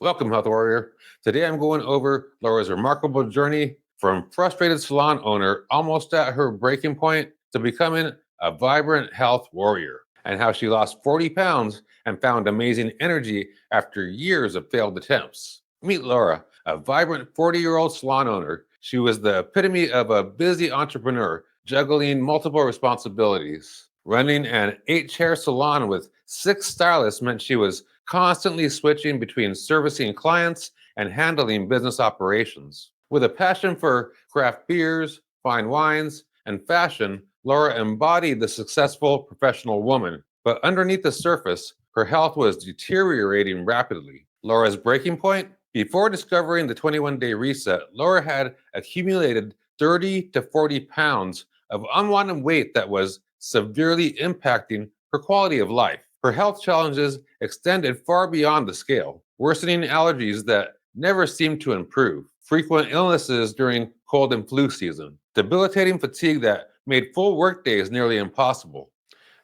Welcome, Health Warrior. Today I'm going over Laura's remarkable journey from frustrated salon owner almost at her breaking point to becoming a vibrant health warrior, and how she lost 40 pounds and found amazing energy after years of failed attempts. Meet Laura, a vibrant 40-year-old salon owner. She was the epitome of a busy entrepreneur juggling multiple responsibilities. Running an 8-chair salon with 6 stylists meant she was constantly switching between servicing clients and handling business operations. With a passion for craft beers, fine wines, and fashion, Laura embodied the successful professional woman. But underneath the surface, her health was deteriorating rapidly. Laura's breaking point? Before discovering the 21-day reset, Laura had accumulated 30 to 40 pounds of unwanted weight that was severely impacting her quality of life. Her health challenges extended far beyond the scale, worsening allergies that never seemed to improve, frequent illnesses during cold and flu season, debilitating fatigue that made full workdays nearly impossible,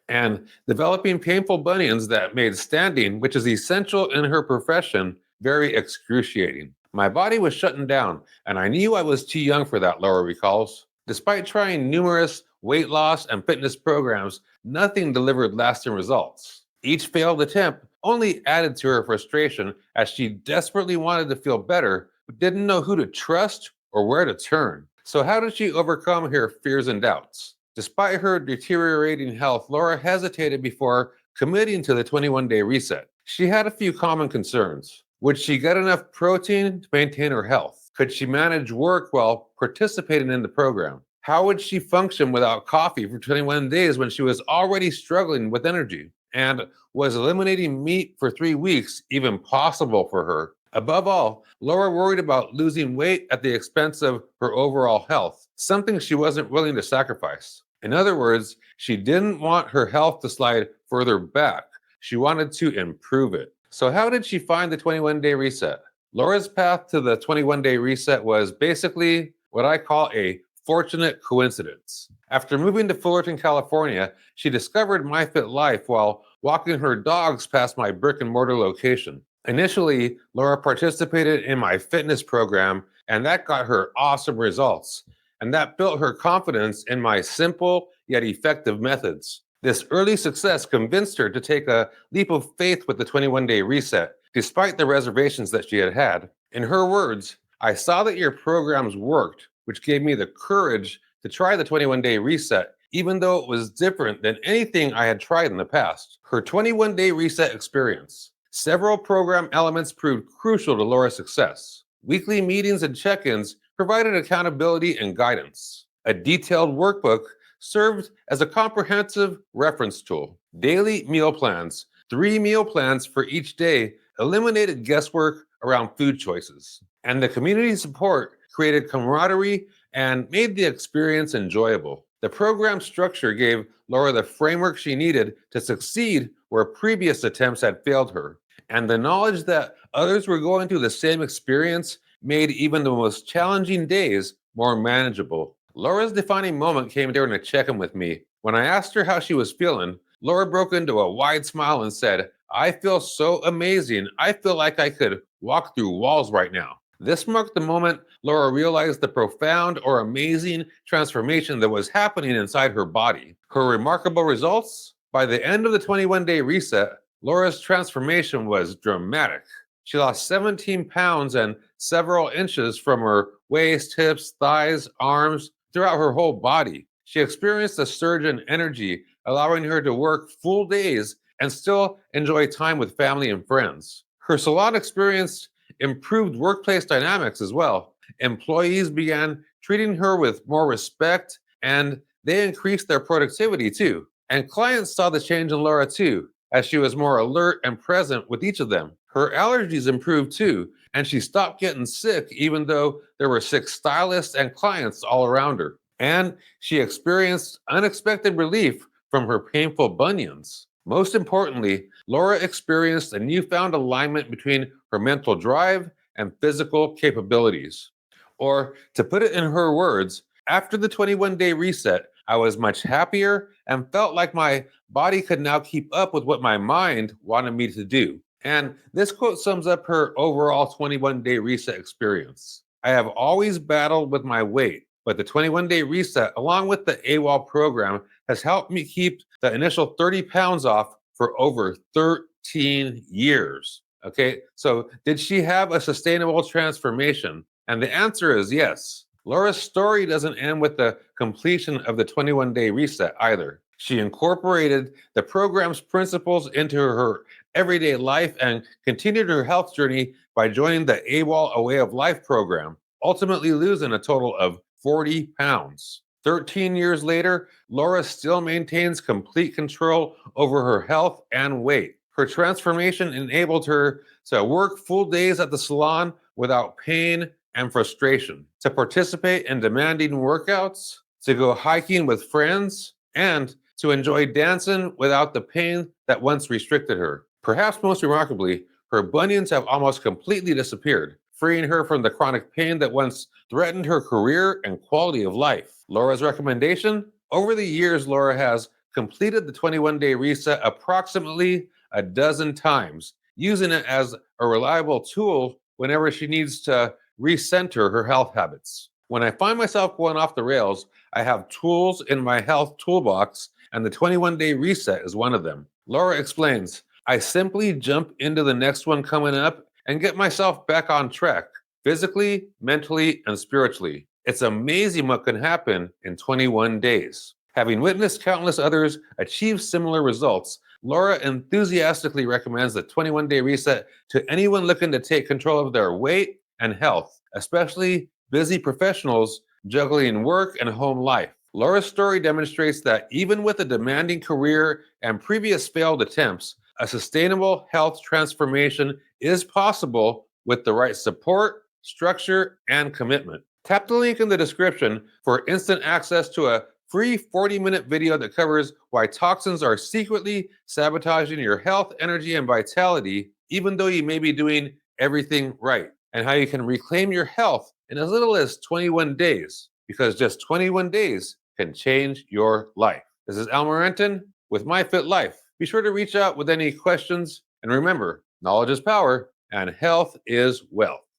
and developing painful bunions that made standing, which is essential in her profession, very excruciating. My body was shutting down, and I knew I was too young for that, Laura recalls. Despite trying numerous weight loss and fitness programs, nothing delivered lasting results. Each failed attempt only added to her frustration as she desperately wanted to feel better, but didn't know who to trust or where to turn. So, how did she overcome her fears and doubts? Despite her deteriorating health, Laura hesitated before committing to the 21-day reset. She had a few common concerns. Would she get enough protein to maintain her health? Could she manage work while participating in the program? How would she function without coffee for 21 days when she was already struggling with energy? And was eliminating meat for 3 weeks even possible for her? Above all, Laura worried about losing weight at the expense of her overall health, something she wasn't willing to sacrifice. In other words, she didn't want her health to slide further back. She wanted to improve it. So how did she find the 21-day reset? Laura's path to the 21-day reset was basically what I call a fortunate coincidence. After moving to Fullerton, California, she discovered MyFitLife while walking her dogs past my brick and mortar location. Initially, Laura participated in my fitness program, and that got her awesome results. And that built her confidence in my simple yet effective methods. This early success convinced her to take a leap of faith with the 21-day reset, despite the reservations that she had had. In her words, "I saw that your programs worked, which gave me the courage to try the 21-day reset, even though it was different than anything I had tried in the past." Her 21-day reset experience. Several program elements proved crucial to Laura's success. Weekly meetings and check-ins provided accountability and guidance. A detailed workbook served as a comprehensive reference tool. Daily meal plans, 3 meal plans for each day, eliminated guesswork around food choices. And the community support created camaraderie and made the experience enjoyable. The program structure gave Laura the framework she needed to succeed where previous attempts had failed her. And the knowledge that others were going through the same experience made even the most challenging days more manageable. Laura's defining moment came during a check-in with me. When I asked her how she was feeling, Laura broke into a wide smile and said, "I feel so amazing. I feel like I could walk through walls right now." This marked the moment Laura realized the profound or amazing transformation that was happening inside her body. Her remarkable results? By the end of the 21-day reset, Laura's transformation was dramatic. She lost 17 pounds and several inches from her waist, hips, thighs, arms, throughout her whole body. She experienced a surge in energy, allowing her to work full days and still enjoy time with family and friends. Her salon experienced improved workplace dynamics as well. Employees began treating her with more respect, and they increased their productivity too. And clients saw the change in Laura too, as she was more alert and present with each of them. Her allergies improved too, and she stopped getting sick even though there were 6 stylists and clients all around her. And she experienced unexpected relief from her painful bunions. Most importantly, Laura experienced a newfound alignment between her mental drive and physical capabilities. Or, to put it in her words, after the 21-day reset, I was much happier and felt like my body could now keep up with what my mind wanted me to do. And this quote sums up her overall 21-day reset experience. I have always battled with my weight, but the 21-day reset, along with the AWOL program, has helped me keep the initial 30 pounds off for over 13 years. Okay, so did she have a sustainable transformation? And the answer is yes. Laura's story doesn't end with the completion of the 21-day reset either. She incorporated the program's principles into her everyday life and continued her health journey by joining the AWOL A Way of Life program, ultimately losing a total of 40 pounds. 13 years later, Laura still maintains complete control over her health and weight. Her transformation enabled her to work full days at the salon without pain and frustration, to participate in demanding workouts, to go hiking with friends, and to enjoy dancing without the pain that once restricted her. Perhaps most remarkably, her bunions have almost completely disappeared, freeing her from the chronic pain that once threatened her career and quality of life. Laura's recommendation? Over the years, Laura has completed the 21-day reset approximately a dozen times, using it as a reliable tool whenever she needs to recenter her health habits. When I find myself going off the rails, I have tools in my health toolbox, and the 21-day reset is one of them. Laura explains, I simply jump into the next one coming up and get myself back on track, physically, mentally, and spiritually. It's amazing what can happen in 21 days. Having witnessed countless others achieve similar results, Laura enthusiastically recommends the 21-day reset to anyone looking to take control of their weight and health, especially busy professionals juggling work and home life. Laura's story demonstrates that even with a demanding career and previous failed attempts, a sustainable health transformation is possible with the right support, structure, and commitment. Tap the link in the description for instant access to a free 40-minute video that covers why toxins are secretly sabotaging your health, energy, and vitality, even though you may be doing everything right, and how you can reclaim your health in as little as 21 days, because just 21 days can change your life. This is Al Morenton with My Fit Life. Be sure to reach out with any questions, and remember, knowledge is power, and health is wealth.